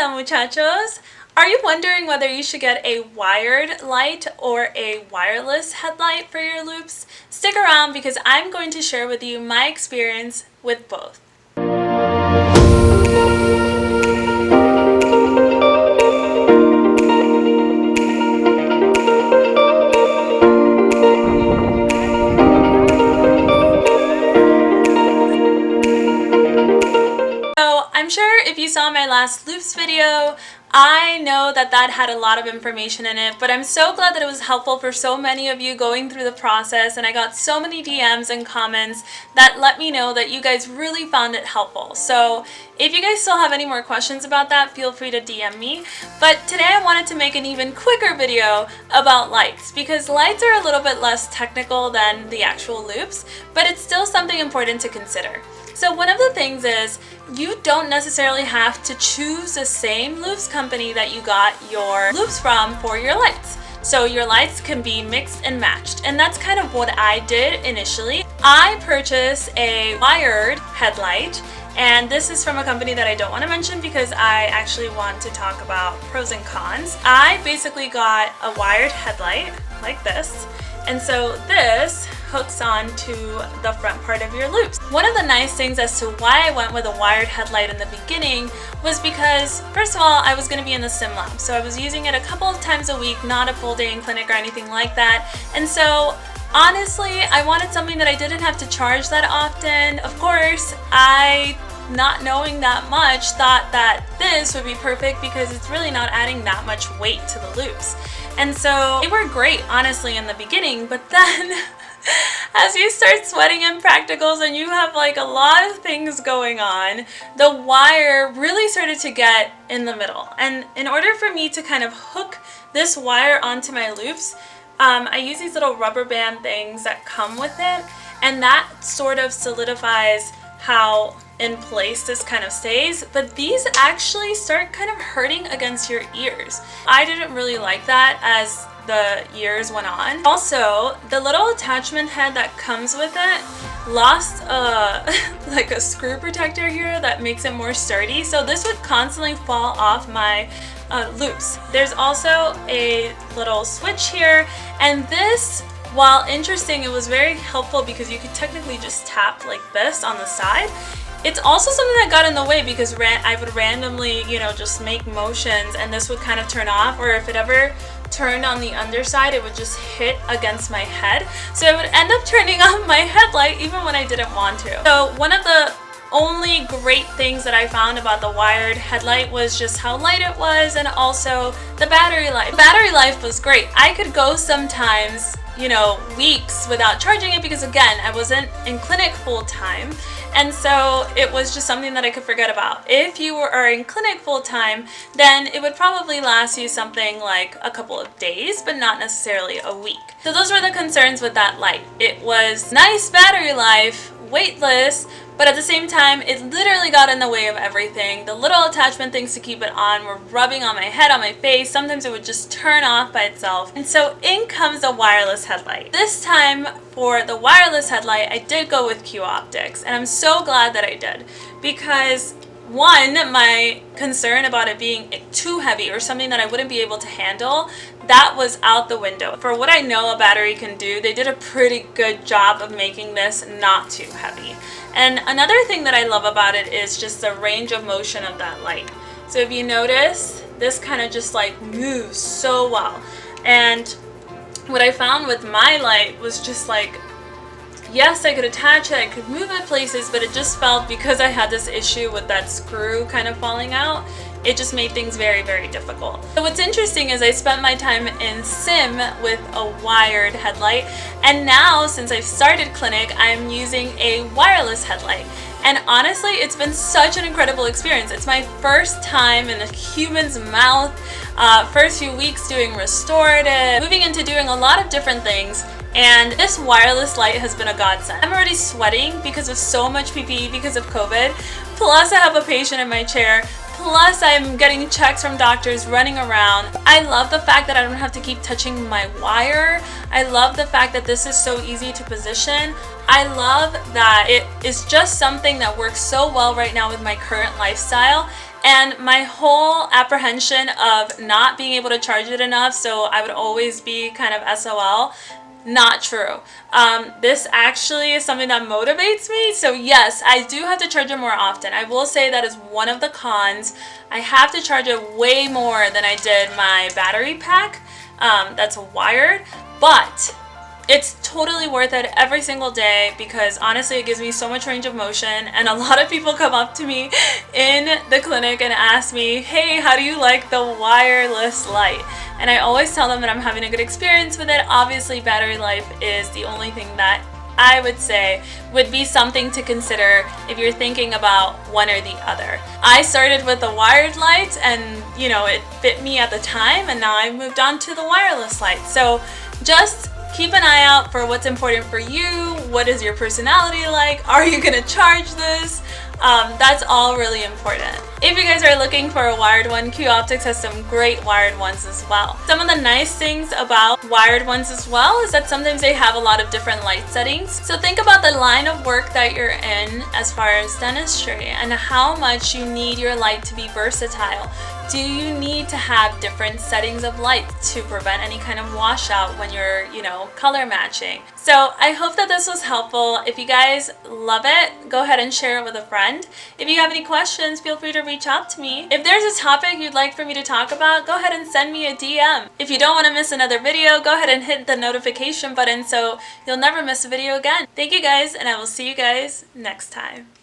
tal, muchachos? Are you wondering whether you should get a wired light or a wireless headlight for your loupes? Stick around because I'm going to share with you my experience with both. I'm sure if you saw my last loupes video, I know that had a lot of information in it, but I'm so glad that it was helpful for so many of you going through the process, and I got so many DMs and comments that let me know that you guys really found it helpful. So if you guys still have any more questions about that, feel free to DM me. But today I wanted to make an even quicker video about lights, because lights are a little bit less technical than the actual loupes, but it's still something important to consider. So one of the things is you don't necessarily have to choose the same loupes company that you got your loupes from for your lights. So your lights can be mixed and matched, and that's kind of what I did initially. I purchased a wired headlight, and this is from a company that I don't want to mention because I actually want to talk about pros and cons. I basically got a wired headlight like this, and so this hooks on to the front part of your loupes. One of the nice things as to why I went with a wired headlight in the beginning was because, first of all, I was going to be in the sim lab, so I was using it a couple of times a week, not a full day in clinic or anything like that. And so honestly, I wanted something that I didn't have to charge that often. Of course, I, not knowing that much, thought that this would be perfect because it's really not adding that much weight to the loupes. And so they were great, honestly, in the beginning, but then as you start sweating in practicals and you have like a lot of things going on, the wire really started to get in the middle. And in order for me to kind of hook this wire onto my loupes, I use these little rubber band things that come with it, and that sort of solidifies how in place this kind of stays, but these actually start kind of hurting against your ears. I didn't really like that as the years went on. Also, the little attachment head that comes with it lost like a screw protector here that makes it more sturdy, so this would constantly fall off my loupes. There's also a little switch here, and this, while interesting, it was very helpful because you could technically just tap like this on the side. It's also something that got in the way because I would randomly, just make motions and this would kind of turn off, or if it ever turned on the underside, it would just hit against my head. So it would end up turning on my headlight even when I didn't want to. So one of the only great things that I found about the wired headlight was just how light it was, and also the battery life. The battery life was great. I could go sometimes, weeks without charging it because, again, I wasn't in clinic full time. And so it was just something that I could forget about. If you are in clinic full time, then it would probably last you something like a couple of days, but not necessarily a week. So those were the concerns with that light. It was nice battery life, weightless, but at the same time, it literally got in the way of everything. The little attachment things to keep it on were rubbing on my head, on my face. Sometimes it would just turn off by itself. And so in comes the wireless headlight. This time for the wireless headlight, I did go with Q Optics, and I'm so glad that I did, because one, my concern about it being too heavy or something that I wouldn't be able to handle, that was out the window. For what I know a battery can do, they did a pretty good job of making this not too heavy. And another thing that I love about it is just the range of motion of that light. So if you notice, this kind of just like moves so well. And what I found with my light was just like, yes, I could attach it, I could move it places, but it just felt, because I had this issue with that screw kind of falling out, it just made things very, very difficult. So what's interesting is I spent my time in sim with a wired headlight, and now since I've started clinic, I'm using a wireless headlight. And honestly, it's been such an incredible experience. It's my first time in a human's mouth, first few weeks doing restorative, moving into doing a lot of different things. And this wireless light has been a godsend. I'm already sweating because of so much PPE because of COVID. Plus I have a patient in my chair. Plus I'm getting checks from doctors running around. I love the fact that I don't have to keep touching my wire. I love the fact that this is so easy to position. I love that it is just something that works so well right now with my current lifestyle. And my whole apprehension of not being able to charge it enough, so I would always be kind of SOL, not true. This actually is something that motivates me. So yes, I do have to charge it more often. I will say that is one of the cons. I have to charge it way more than I did my battery pack that's wired, but it's totally worth it every single day because honestly it gives me so much range of motion, and a lot of people come up to me in the clinic and ask me, hey, how do you like the wireless light? And I always tell them that I'm having a good experience with it. Obviously battery life is the only thing that I would say would be something to consider if you're thinking about one or the other. I started with the wired light and you know it fit me at the time, and now I've moved on to the wireless light. So just keep an eye out for what's important for you. What is your personality like? Are you gonna charge this? That's all really important. If you guys are looking for a wired one, Q Optics has some great wired ones as well. Some of the nice things about wired ones as well is that sometimes they have a lot of different light settings. So think about the line of work that you're in as far as dentistry and how much you need your light to be versatile. Do you need to have different settings of light to prevent any kind of washout when you're, color matching? So I hope that this was helpful. If you guys love it, go ahead and share it with a friend. If you have any questions, feel free to reach out to me. If there's a topic you'd like for me to talk about, go ahead and send me a DM. If you don't want to miss another video, go ahead and hit the notification button so you'll never miss a video again. Thank you guys, and I will see you guys next time.